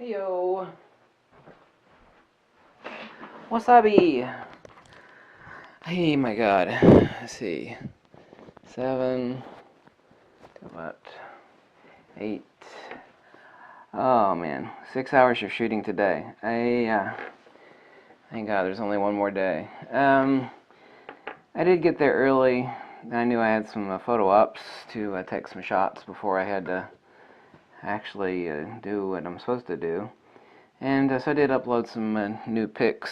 Heyo. Wasabi. Hey, my God. Let's see. 7 to what? 8. Oh man, 6 hours of shooting today. Thank God there's only one more day. I did get there early. I knew I had some photo ops to take some shots before I had to actually do what I'm supposed to do. And so I did upload some new pics.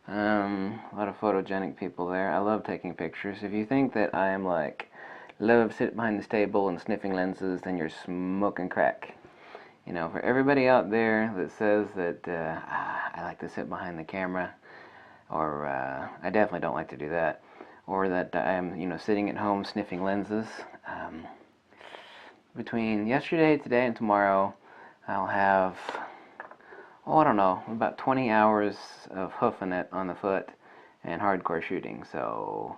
A lot of photogenic people there. I love taking pictures. If you think that I am love sitting behind this table and sniffing lenses, then you're smoking crack. You know, for everybody out there that says that I like to sit behind the camera, or I definitely don't like to do that, or that I'm, sitting at home sniffing lenses, between yesterday, today, and tomorrow, I'll have, I don't know, about 20 hours of hoofing it on the foot and hardcore shooting. So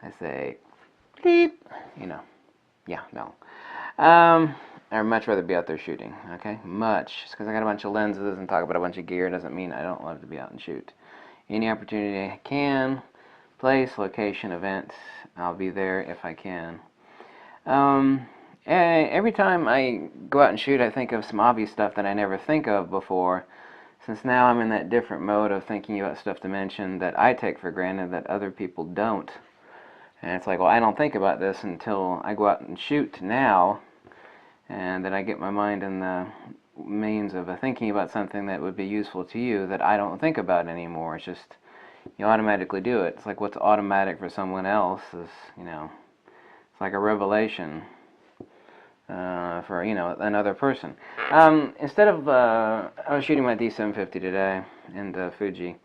I say, beep, yeah, no. I'd much rather be out there shooting, okay? Much. Just because I got a bunch of lenses and talk about a bunch of gear doesn't mean I don't love to be out and shoot. Any opportunity I can, place, location, event, I'll be there if I can. Every time I go out and shoot, I think of some obvious stuff that I never think of before, since now I'm in that different mode of thinking about stuff to mention that I take for granted that other people don't. And it's like, well, I don't think about this until I go out and shoot now, and then I get my mind in the means of thinking about something that would be useful to you that I don't think about anymore. It's just, you automatically do it. It's like what's automatic for someone else is, it's like a revelation for, another person. Instead of, I was shooting my D750 today in Fuji,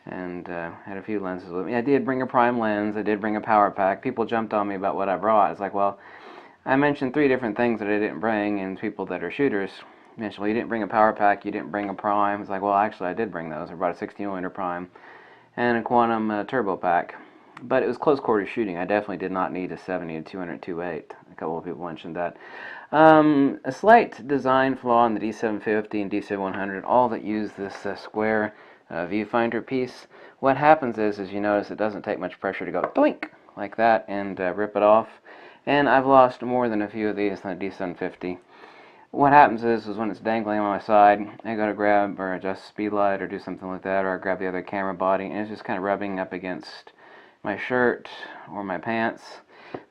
and had a few lenses with me. I did bring a prime lens. I did bring a power pack. People jumped on me about what I brought. It's like, well, I mentioned 3 different things that I didn't bring, and people that are shooters mentioned, well, you didn't bring a power pack, you didn't bring a prime. It's like, well, actually, I did bring those. I brought a 60mm prime and a quantum turbo pack. But it was close quarter shooting. I definitely did not need a 70 to 200 2.8. A couple of people mentioned that. A slight design flaw in the D750 and D7100, all that use this square viewfinder piece. What happens is you notice it doesn't take much pressure to go doink like that and rip it off. And I've lost more than a few of these on the D750. What happens is when it's dangling on my side, I go to grab or adjust the speed light or do something like that, or I grab the other camera body, and it's just kind of rubbing up against my shirt or my pants,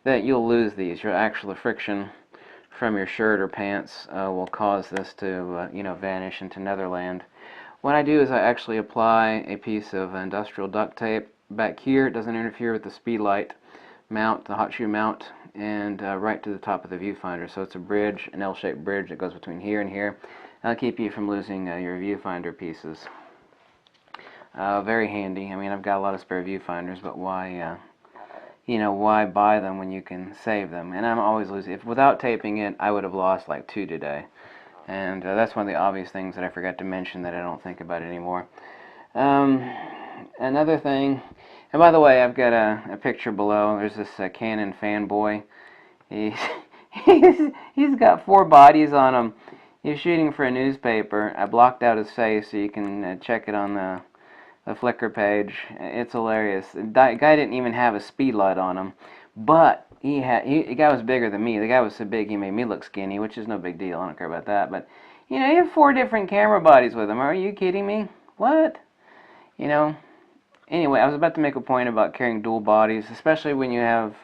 that you'll lose these. Your actual friction from your shirt or pants will cause this to, vanish into netherland. What I do is I actually apply a piece of industrial duct tape back here. It doesn't interfere with the speed light mount, the hot shoe mount, and right to the top of the viewfinder. So it's a bridge, an L-shaped bridge that goes between here and here. That'll keep you from losing your viewfinder pieces. Very handy. I mean, I've got a lot of spare viewfinders, but why, why buy them when you can save them? And I'm always losing. If without taping it, I would have lost like 2 today. And that's one of the obvious things that I forgot to mention that I don't think about anymore. Another thing, and by the way, I've got a picture below. There's this Canon fanboy. He's got 4 bodies on him. He's shooting for a newspaper. I blocked out his face so you can check it on the Flickr page. It's hilarious. The guy didn't even have a speed light on him, but the guy was bigger than me. The guy was so big he made me look skinny, which is no big deal. I don't care about that. But you have 4 different camera bodies with him. Are you kidding me? What? Anyway, I was about to make a point about carrying dual bodies, especially when you have,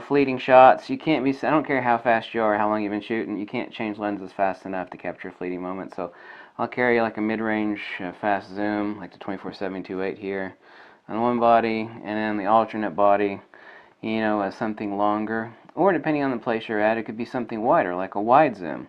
fleeting shots. You can't be, I don't care how fast you are or how long you've been shooting, you can't change lenses fast enough to capture a fleeting moment. So I'll carry like a mid-range fast zoom, like the 24-7-2.8 here, on one body, and then the alternate body, as something longer. Or depending on the place you're at, it could be something wider, like a wide zoom.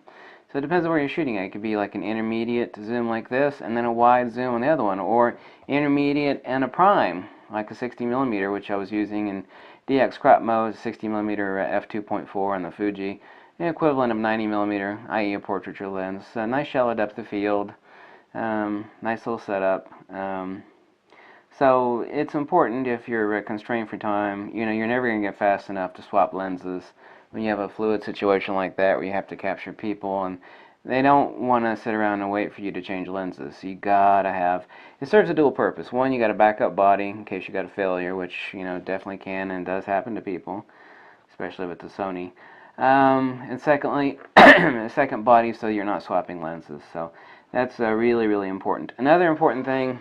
So it depends on where you're shooting at. It could be like an intermediate zoom like this, and then a wide zoom on the other one, or intermediate and a prime, like a 60mm, which I was using in DX crop mode, 60mm f2.4 on the Fuji, the equivalent of 90mm, i.e. a portraiture lens. A nice shallow depth of field, nice little setup. So it's important if you're constrained for time. You're never going to get fast enough to swap lenses when you have a fluid situation like that where you have to capture people, and they don't want to sit around and wait for you to change lenses. So you gotta have, it serves a dual purpose. One, you got a backup body in case you got a failure, which, you know, definitely can and does happen to people, especially with the Sony. And secondly, a second body so you're not swapping lenses. So that's really, really important. Another important thing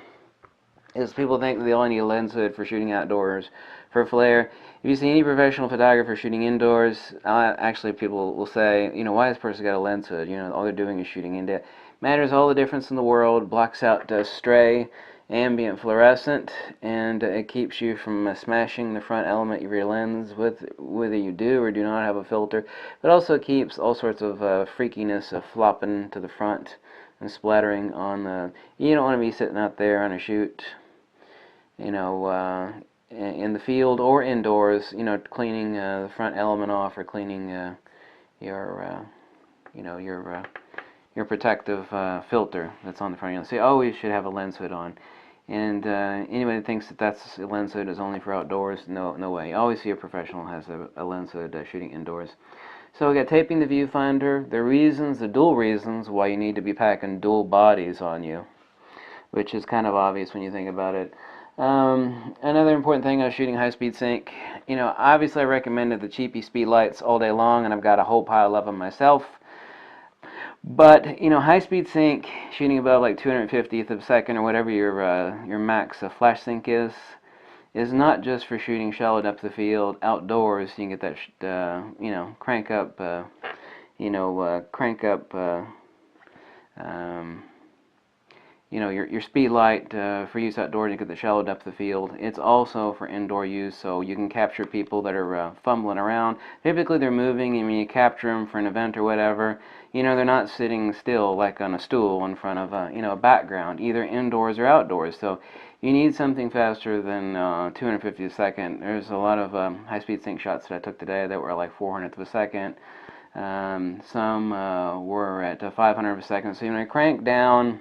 is people think that they only need a lens hood for shooting outdoors, for flare. If you see any professional photographer shooting indoors, actually people will say, you know, why has this person got a lens hood? You know, all they're doing is shooting indoors. Matters all the difference in the world, blocks out stray ambient fluorescent, and it keeps you from smashing the front element of your lens, whether you do or do not have a filter. But also keeps all sorts of freakiness of flopping to the front and splattering on the. You don't want to be sitting out there on a shoot, you know, in the field or indoors, you know, cleaning the front element off or cleaning your, you know, your protective filter that's on the front. You'll say, oh, you should have a lens hood on. And anybody that thinks that that's a lens hood is only for outdoors, no way. You always see a professional has a lens hood shooting indoors. So we got taping the viewfinder. The dual reasons why you need to be packing dual bodies on you, which is kind of obvious when you think about it. Another important thing, I was shooting high-speed sync. You know, obviously I recommended the cheapy speed lights all day long, and I've got a whole pile of them myself. But, you know, high-speed sync, shooting above like 250th of a second or whatever your max flash sync is not just for shooting shallow depth of field. Outdoors, you can get that, you know, crank up, you know, your speed light for use outdoors. You get the shallow depth of field. It's also for indoor use, so you can capture people that are fumbling around. Typically they're moving, and when you capture them for an event or whatever, you know, they're not sitting still like on a stool in front of a, you know, a background, either indoors or outdoors. So you need something faster than 250 a second. There's a lot of high-speed sync shots that I took today that were like 400th of a second. Some were at 500 of a second. So when I crank down,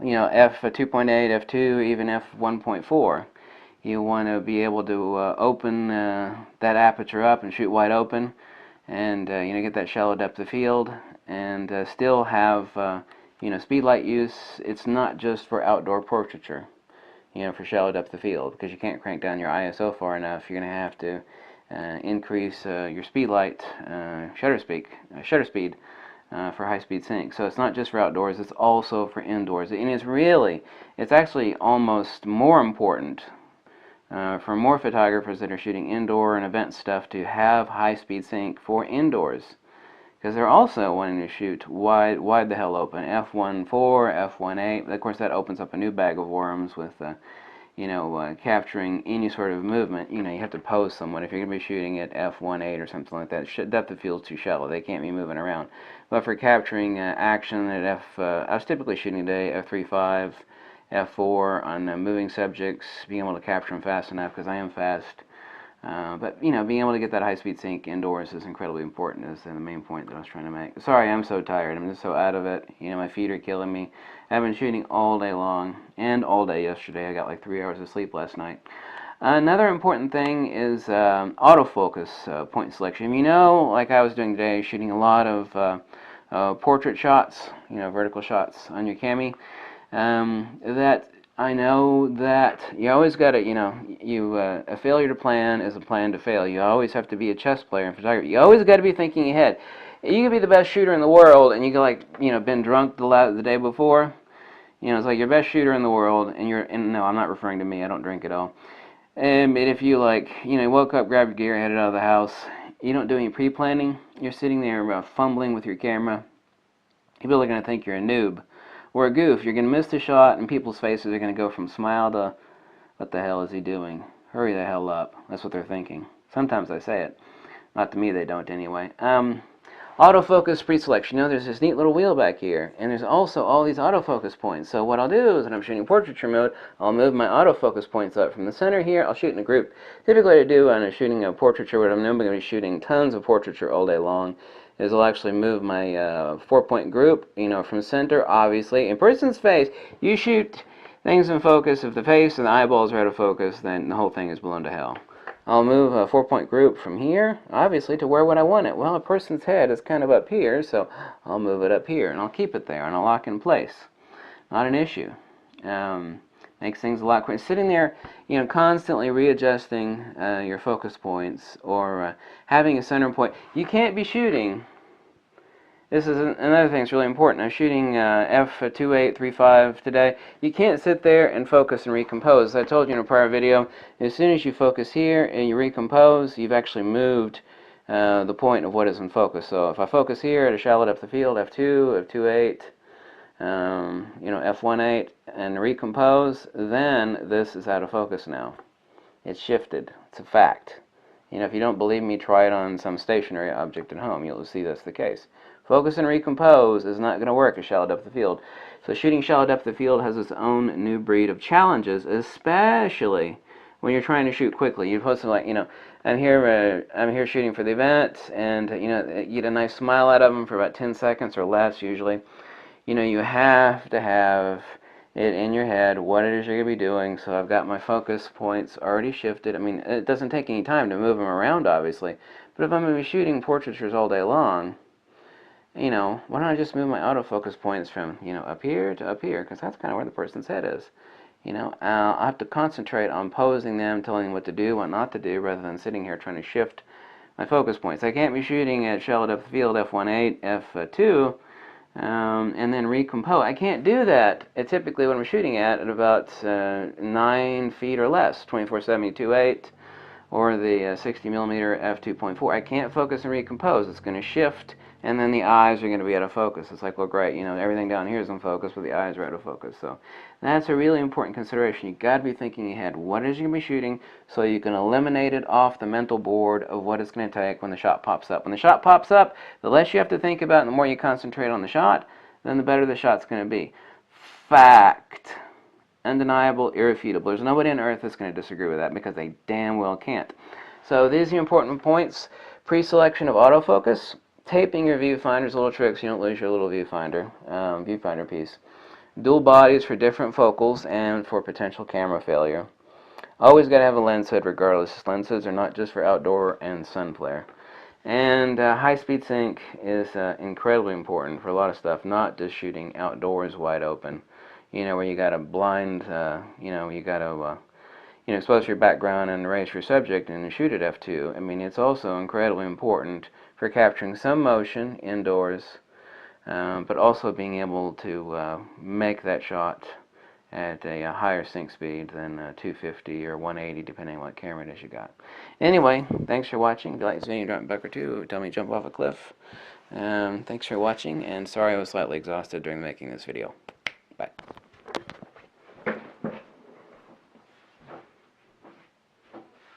you know, f2.8, f2, even f1.4, you want to be able to open that aperture up and shoot wide open, and you know, get that shallow depth of field, and still have you know, speed light use. It's not just for outdoor portraiture, you know, for shallow depth of field, because you can't crank down your ISO far enough. You're going to have to increase your speed light shutter speed for high-speed sync. So it's not just for outdoors, it's also for indoors. And it's actually almost more important for more photographers that are shooting indoor and event stuff to have high-speed sync for indoors, because they're also wanting to shoot wide the hell open, f1.4, f1.8. Of course, that opens up a new bag of worms with you know, capturing any sort of movement. You know, you have to pose someone if you're going to be shooting at f1.8 or something like that. Depth of field's too shallow; they can't be moving around. But for capturing action at I was typically shooting today f3.5, f4 on moving subjects, being able to capture them fast enough because I am fast. But, you know, being able to get that high-speed sync indoors is incredibly important, is the main point that I was trying to make. Sorry, I'm so tired. I'm just so out of it. You know, my feet are killing me. I've been shooting all day long and all day yesterday. I got like 3 hours of sleep last night. Another important thing is autofocus point selection. You know, like I was doing today, shooting a lot of portrait shots, you know, vertical shots on your cami. That I know that you always got to, you know, a failure to plan is a plan to fail. You always have to be a chess player in photography. You always got to be thinking ahead. You could be the best shooter in the world, and you could, like, you know, been drunk the day before. You know, it's like you're best shooter in the world, and no, I'm not referring to me. I don't drink at all. But if you, like, you know, woke up, grabbed your gear, headed out of the house, you don't do any pre-planning. You're sitting there fumbling with your camera. People are going to think you're a noob or a goof. You're going to miss the shot, and people's faces are going to go from smile to, what the hell is he doing? Hurry the hell up. That's what they're thinking. Sometimes I say it. Not to me, they don't anyway. Autofocus pre-selection. You know, there's this neat little wheel back here, and there's also all these autofocus points. So what I'll do is when I'm shooting portraiture mode, I'll move my autofocus points up from the center here. I'll shoot in a group. Typically what I do when I'm shooting a portraiture, what I'm going to be shooting tons of portraiture all day long, is I'll actually move my 4-point group, you know, from center, obviously. In person's face, you shoot things in focus. If the face and the eyeballs are out of focus, then the whole thing is blown to hell. I'll move a 4-point group from here, obviously, to where would I want it? Well, a person's head is kind of up here, so I'll move it up here, and I'll keep it there, and I'll lock in place. Not an issue. Makes things a lot quicker. Sitting there, constantly readjusting your focus points, or having a center point. You can't be shooting. This is another thing that's really important. I'm shooting f/2835 today. You can't sit there and focus and recompose. As I told you in a prior video, as soon as you focus here and you recompose, you've actually moved the point of what is in focus. So if I focus here at a shallow depth of field, f2, f2.8, f1.8, and recompose, then this is out of focus now. It's shifted. It's a fact. If you don't believe me, try it on some stationary object at home. You'll see that's the case. Focus and recompose is not going to work at shallow depth of field. So shooting shallow depth of field has its own new breed of challenges, especially when you're trying to shoot quickly. You're supposed to, I'm here shooting for the event, and you get a nice smile out of them for about 10 seconds or less usually. You have to have it in your head what it is you're going to be doing. So I've got my focus points already shifted. I mean, it doesn't take any time to move them around, obviously. But if I'm going to be shooting portraitures all day long, why don't I just move my autofocus points from, up here to up here, because that's kind of where the person's head is. I'll have to concentrate on posing them, telling them what to do, what not to do, rather than sitting here trying to shift my focus points. I can't be shooting at shallow depth of field, f1.8, f2, and then recompose. I can't do that typically when I'm shooting at about 9 feet or less, 24-70 2.8, or the 60 millimeter f2.4. I can't focus and recompose. It's going to shift, and then the eyes are going to be out of focus. It's like, well, great, everything down here is in focus, but the eyes are out of focus. So that's a really important consideration. You've got to be thinking ahead. What is you going to be shooting, so you can eliminate it off the mental board of what it's going to take when the shot pops up. When the shot pops up, the less you have to think about, and the more you concentrate on the shot, then the better the shot's going to be. Fact. Undeniable, irrefutable. There's nobody on earth that's going to disagree with that, because they damn well can't. So these are the important points. Pre-selection of autofocus. Taping your viewfinders, little tricks, you don't lose your little viewfinder piece. Dual bodies for different focals and for potential camera failure. Always got to have a lens hood regardless. Lens hoods are not just for outdoor and sun flare. And high-speed sync is incredibly important for a lot of stuff, not just shooting outdoors wide open. Where you got to blind, you got to expose your background and erase your subject and shoot at f2. I mean, it's also incredibly important for capturing some motion indoors, but also being able to make that shot at a higher sync speed than 250 or 180, depending on what camera it is you got. Anyway, thanks for watching. If you like this video, drop a buck or two, or tell me to jump off a cliff. Thanks for watching, and sorry I was slightly exhausted during making this video. Bye.